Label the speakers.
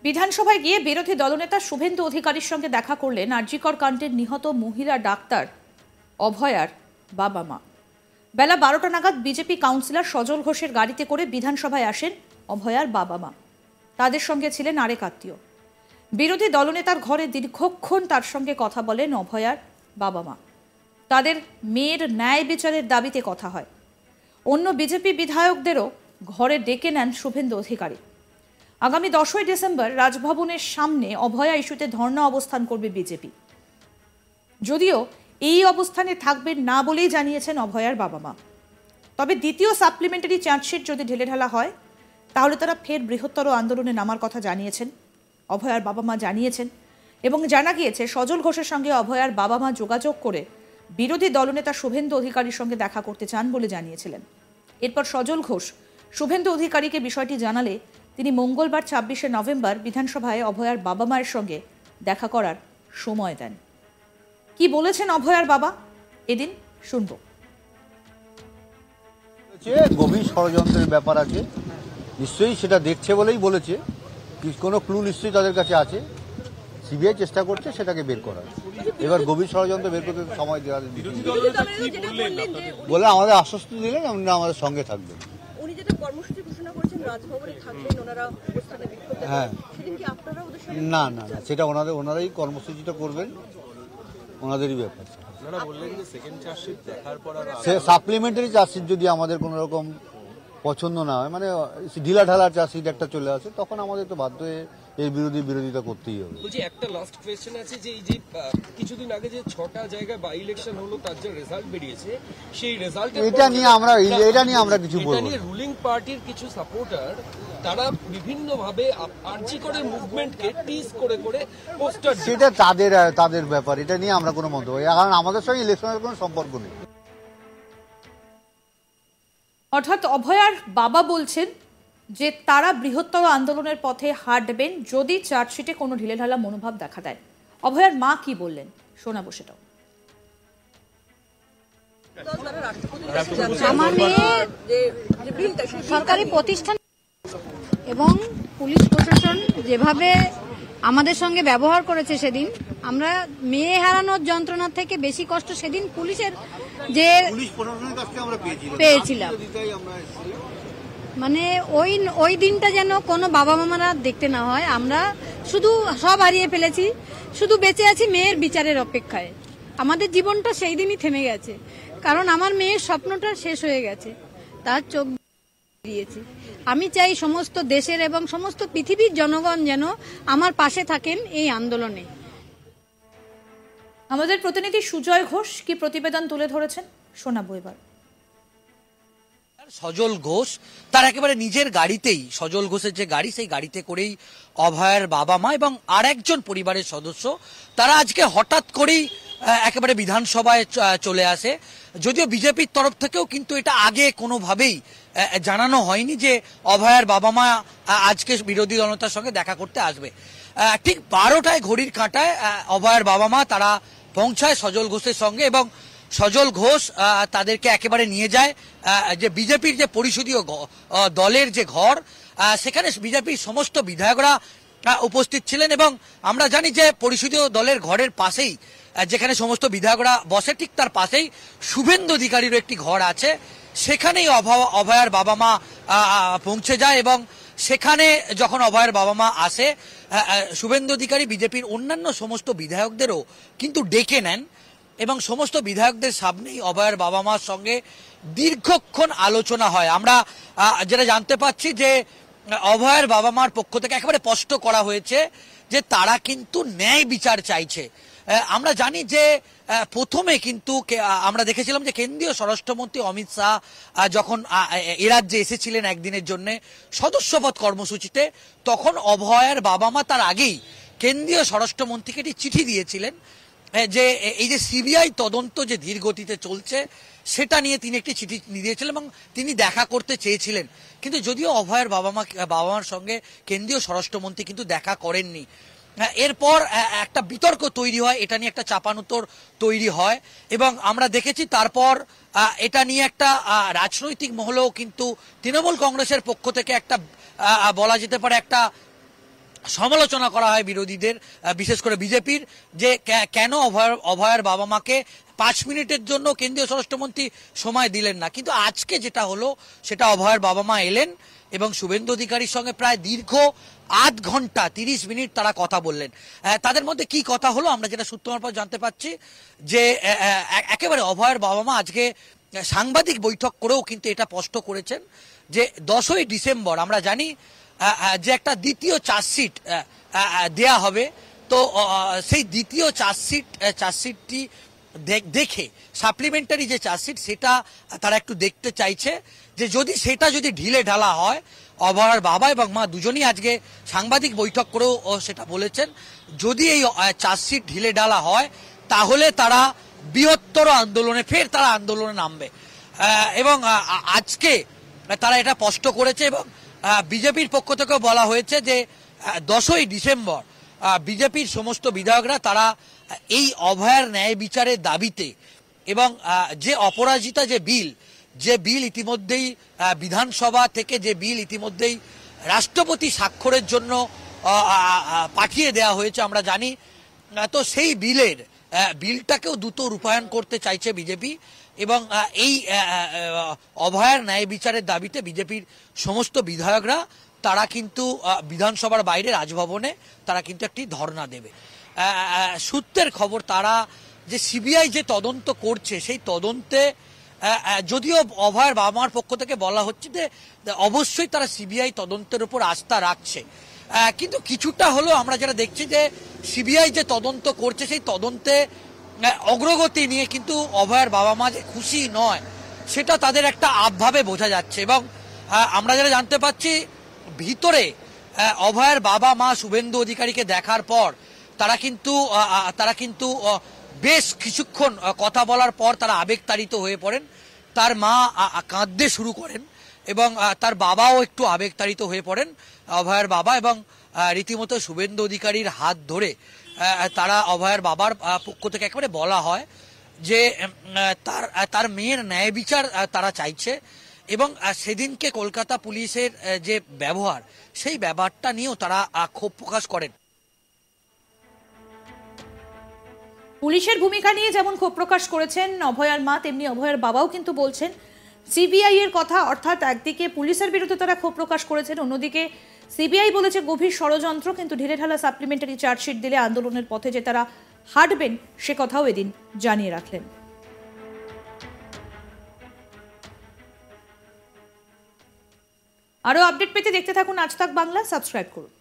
Speaker 1: বিধানসভায় গিয়ে বিরোধী দলনেতা শুভেন্দু অধিকারীর সঙ্গে দেখা করলেন আরজিকর কাণ্ডের নিহত মহিলা ডাক্তার অভয়ার বাবা মা। বেলা 12টা নাগাদ বিজেপি কাউন্সিলর সজল ঘোষের গাড়িতে করে বিধানসভায় আসেন অভয়ার বাবা মা। তাদের সঙ্গে ছিলেন আরেক আত্মীয়। বিরোধী দলনেতার ঘরে দীর্ঘক্ষণ তার সঙ্গে কথা বলেন অভয়ার বাবা মা। তাদের মেয়ের ন্যায় বিচারের দাবিতে কথা হয়। অন্য বিজেপি বিধায়কদেরও ঘরে ডেকে নেন শুভেন্দু অধিকারী। আগামী 10ই ডিসেম্বর রাজভবনের সামনে অভয়া ইস্যুতে ধর্ণা অবস্থান করবে বিজেপি। যদিও এই অবস্থানে থাকবেন না বলেই জানিয়েছেন অভয়ার বাবা মা। তবে দ্বিতীয় সাপ্লিমেন্টারি চার্জশিট যদি ঢেলেঢালা হয় তাহলে তারা ফের বৃহত্তর আন্দোলনে নামার কথা জানিয়েছেন অভয়ার বাবা মা জানিয়েছেন। এবং জানা গিয়েছে সজল ঘোষের সঙ্গে অভয়ার বাবা মা যোগাযোগ করে বিরোধী দলনেতা শুভেন্দু অধিকারীর সঙ্গে দেখা করতে চান বলে জানিয়েছিলেন। এরপর সজল ঘোষ শুভেন্দু অধিকারীকে বিষয়টি জানালে তিনি মঙ্গলবার 26শে নভেম্বর বিধানসভায় অভয়ার বাবা মায়ের সঙ্গে দেখা করার সময় দেন। কি বলেছেন অভয়ার বাবা এদিন শুনব।
Speaker 2: গভীর ষড়যন্ত্রের ব্যাপার আছে, নিশ্চয়ই সেটা দেখছে বলেই বলেছে। কোনো ক্লু নিশ্চয়ই তাদের কাছে আছে, সিবিআই চেষ্টা করছে সেটাকে বের করার। এবার গভীর ষড়যন্ত্র বের করতে সময় দেওয়া বলে আমাদের আশ্বস্ত দিলেন আমরা আমাদের সঙ্গে থাকবেন। হ্যাঁ, না না না, সেটা ওনারাই কর্মসূচিটা করবেন, ওনাদেরই ব্যাপার। সাপ্লিমেন্টারি চার্জশিট যদি আমাদের কোনো রকম পছন্দ না হয়, মানে ঢিলা ঢালা চার্জশিট একটা চলে আসে, তখন আমাদের তো বাধ্য হয়ে এর বিরোধিতা করতেই হবে।
Speaker 3: বলছি একটা লাস্ট কোয়েশ্চেন আছে যে এই যে কিছুদিন আগে যে 6টা জায়গায় বাই ইলেকশন হলো তার যে রেজাল্ট বেরিয়েছে সেই রেজাল্ট
Speaker 2: এটা নিয়ে আমরা কিছু বলবো না।
Speaker 3: রুলিং পার্টির কিছু সাপোর্টার তারা বিভিন্ন ভাবে আরজি করে মুভমেন্টকে টিজ করে পোস্টার,
Speaker 2: সেটা তাদের ব্যাপার, এটা নিয়ে আমরা কোনো মন্তব্য, কারণ আমাদের সঙ্গে ইলেকশনের কোনো সম্পর্ক নেই।
Speaker 1: অর্থাৎ অভয়ার বাবা বলছেন যে তারা বৃহত্তর আন্দোলনের পথে হাঁটবেন যদি চার্জশিটে কোনো ঢিলেঢালা মনোভাব দেখা দেয়। অভয়ার মা কি বললেন শোনাবো সেটাও।
Speaker 4: আমার মেয়ে সরকারি প্রতিষ্ঠান এবং পুলিশ প্রশাসন যেভাবে আমাদের সঙ্গে ব্যবহার করেছে সেদিন, আমরা মেয়ে হারানোর যন্ত্রণা থেকে বেশি কষ্ট সেদিন পুলিশের যে পেয়েছিলাম। মানে ওই দিনটা যেন কোনো বাবা মামারা দেখতে না হয়। আমরা শুধু সব হারিয়ে ফেলেছি, শুধু বেঁচে আছি মেয়ের বিচারের অপেক্ষায়। আমাদের জীবনটা সেই দিনই থেমে গেছে, কারণ আমার মেয়ের স্বপ্নটা শেষ হয়ে গেছে, তার চোখ দিয়েছে। আমি চাই সমস্ত দেশের এবং সমস্ত পৃথিবীর জনগণ যেন আমার পাশে থাকেন এই আন্দোলনে।
Speaker 1: আমাদের প্রতিনিধি সুজয় ঘোষ কি প্রতিবেদন তুলে ধরেছেন শোনাবো এবার।
Speaker 5: সজল ঘোষ তার একেবারে নিজের গাড়িতেই, সজল ঘোষের যে গাড়ি সেই গাড়িতে করেই অভয়ের বাবা মা এবং আরেকজন পরিবারের সদস্য তারা আজকে হঠাৎ করেই একেবারে বিধানসভায় চলে আসে। যদিও বিজেপির তরফ থেকেও কিন্তু এটা আগে কোনোভাবেই জানানো হয়নি যে অভয়ের বাবা মা আজকে বিরোধী দলনেতার সঙ্গে দেখা করতে আসবে। ঠিক 12টায় ঘড়ির কাঁটায় অভয়ের বাবা মা তারা পৌঁছায় সজল ঘোষের সঙ্গে এবং সজল ঘোষ তাদেরকে একেবারে নিয়ে যায় যে বিজেপির যে পরিষদীয় দলের যে ঘর, সেখানে বিজেপির সমস্ত বিধায়করা উপস্থিত ছিলেন এবং আমরা জানি যে পরিষদীয় দলের ঘরের পাশেই যেখানে সমস্ত বিধায়করা বসে ঠিক তার পাশেই শুভেন্দু অধিকারীরও একটি ঘর আছে। সেখানেই অভয়ার বাবা মা পৌঁছে যায় এবং সেখানে যখন অভয়ের বাবা মা আসে, শুভেন্দু অধিকারী বিজেপির অন্যান্য সমস্ত বিধায়কদেরও কিন্তু ডেকে নেন এবং সমস্ত বিধায়কদের সামনেই অভয়ের বাবা মার সঙ্গে দীর্ঘক্ষণ আলোচনা হয়। আমরা যেটা জানতে পাচ্ছি যে অভয়ের বাবা মার পক্ষ থেকে একেবারে স্পষ্ট করা হয়েছে যে তারা কিন্তু ন্যায় বিচার চাইছে। আমরা জানি যে প্রথমে কিন্তু আমরা দেখেছিলাম যে কেন্দ্রীয় স্বরাষ্ট্রমন্ত্রী অমিত শাহ যখন এ রাজ্যে এসেছিলেন একদিনের জন্য সদস্যপদ কর্মসূচিতে, তখন অভয়ের বাবা মা তার আগেই কেন্দ্রীয় স্বরাষ্ট্রমন্ত্রীকে একটি চিঠি দিয়েছিলেন যে এই যে সিবিআই তদন্ত যে ধীর গতিতে চলছে সেটা নিয়ে তিনি একটি চিঠি দিয়েছিলেন এবং তিনি দেখা করতে চেয়েছিলেন। কিন্তু যদিও অভয়ের বাবা মার সঙ্গে কেন্দ্রীয় স্বরাষ্ট্রমন্ত্রী কিন্তু দেখা করেননি। এরপর একটা বিতর্ক তৈরি হয়, এটা নিয়ে একটা চাপানুতর তৈরি হয় এবং আমরা দেখেছি তারপর এটা নিয়ে একটা রাজনৈতিক মহলেও কিন্তু তৃণমূল কংগ্রেসের পক্ষ থেকে একটা বলা যেতে পারে একটা সমালোচনা করা হয় বিরোধীদের, বিশেষ করে বিজেপির, যে কেন অভয়ার বাবা মাকে 5 মিনিটের জন্য কেন্দ্রীয় স্বরাষ্ট্রমন্ত্রী সময় দিলেন না। কিন্তু আজকে যেটা হলো সেটা অভয়ার বাবা মা এলেন এবং শুভেন্দু অধিকারীর সঙ্গে প্রায় দীর্ঘ 8 ঘন্টা 30 মিনিট তারা কথা বললেন। তাদের মধ্যে কি কথা হলো আমরা যেটা সূত্র মারফত জানতে পাচ্ছি, যে একেবারে অভয়ার বাবা মা আজকে সাংবাদিক বৈঠক করেও কিন্তু এটা স্পষ্ট করেছেন যে 10ই ডিসেম্বর আমরা জানি যে একটা দ্বিতীয় চার্জশিট দেয়া হবে। তো সেই দ্বিতীয় চার্জশিটটি দেখে সাপ্লিমেন্টারি যে চার্জশিট সেটা তারা একটু দেখতে চাইছে, যে সেটা যদি ঢিলে ঢালা হয়। অভয়ার বাবা এবং মা দুজনই আজকে সাংবাদিক বৈঠক করেও সেটা বলেছেন, যদি এই চার্জশিট ঢিলে ঢালা হয় তাহলে তারা বৃহত্তর আন্দোলনে তারা আন্দোলনে নামবে। এবং আজকে তারা এটা স্পষ্ট করেছে এবং বিজেপির পক্ষ থেকে বলা হয়েছে যে 10ই ডিসেম্বর বিজেপির সমস্ত বিধায়করা তারা এই অভয়ার ন্যায় বিচারের দাবিতে এবং যে অপরাজিতা যে বিল ইতিমধ্যেই বিধানসভা থেকে যে বিল ইতিমধ্যেই রাষ্ট্রপতি স্বাক্ষরের জন্য পাঠিয়ে দেওয়া হয়েছে আমরা জানি। তো সেই বিলটাকেও দ্রুত রূপায়ণ করতে চাইছে বিজেপি এবং এই অভয়ার ন্যায় বিচারের দাবিতে বিজেপির সমস্ত বিধায়করা তারা কিন্তু বিধানসভার বাইরে রাজভবনে তারা কিন্তু একটি ধর্ণা দেবে। সূত্রের খবর তারা যে সিবিআই যে তদন্ত করছে সেই তদন্তে যদিও অভয়ার বাবা মার পক্ষ থেকে বলা হচ্ছে যে অবশ্যই তারা সিবিআই তদন্তের উপর আস্থা রাখছে, কিন্তু কিছুটা হলেও আমরা যেটা দেখছি যে সিবিআই যে তদন্ত করছে সেই তদন্তে অগ্রগতি নিয়ে কিন্তু অভয়ার বাবা মা যে খুশি নয় সেটা তাদের একটা আবভাবে বোঝা যাচ্ছে। এবং আমরা যেটা জানতে পাচ্ছি ভিতরে অভয়ার বাবা মা শুভেন্দু অধিকারীকে দেখার পর তারা কিন্তু বেশ কিছুক্ষণ কথা বলার পর তারা আবেগতাড়িত হয়ে পড়েন। তার মা কাঁদতে শুরু করেন এবং তার বাবাও একটু আবেগতাড়িত হয়ে পড়েন অভয়ার বাবা, এবং রীতিমতো শুভেন্দু অধিকারীর হাত ধরে তারা অভয়ার বাবার পক্ষ থেকে একেবারে বলা হয় যে তার মেয়ের ন্যায় বিচার তারা চাইছে। এবং সেদিনকে কলকাতা পুলিশের যে ব্যবহার সেই ব্যাপারটা নিয়েও তারা ক্ষোভ প্রকাশ করেন।
Speaker 1: পুলিশের ভূমিকা নিয়ে যেমন ক্ষোভ প্রকাশ করেছেন অভয়ার মা, তেমনি অভয়ার বাবাও কিন্তু বলছেন সিবিআই এর কথা। অর্থাৎ একদিকে পুলিশের বিরুদ্ধে তারা ক্ষোভ প্রকাশ করেছেন, অন্যদিকে সিবিআই বলেছে গভীর ষড়যন্ত্র, কিন্তু ঢিলেঢালা সাপ্লিমেন্টারি চার্জশিট দিলে আন্দোলনের পথে যে তারা হাঁটবেন সে কথাও এদিন জানিয়ে রাখলেন। আরও আপডেট পেতে দেখতে থাকুন আজ তাক বাংলা, সাবস্ক্রাইব করুন।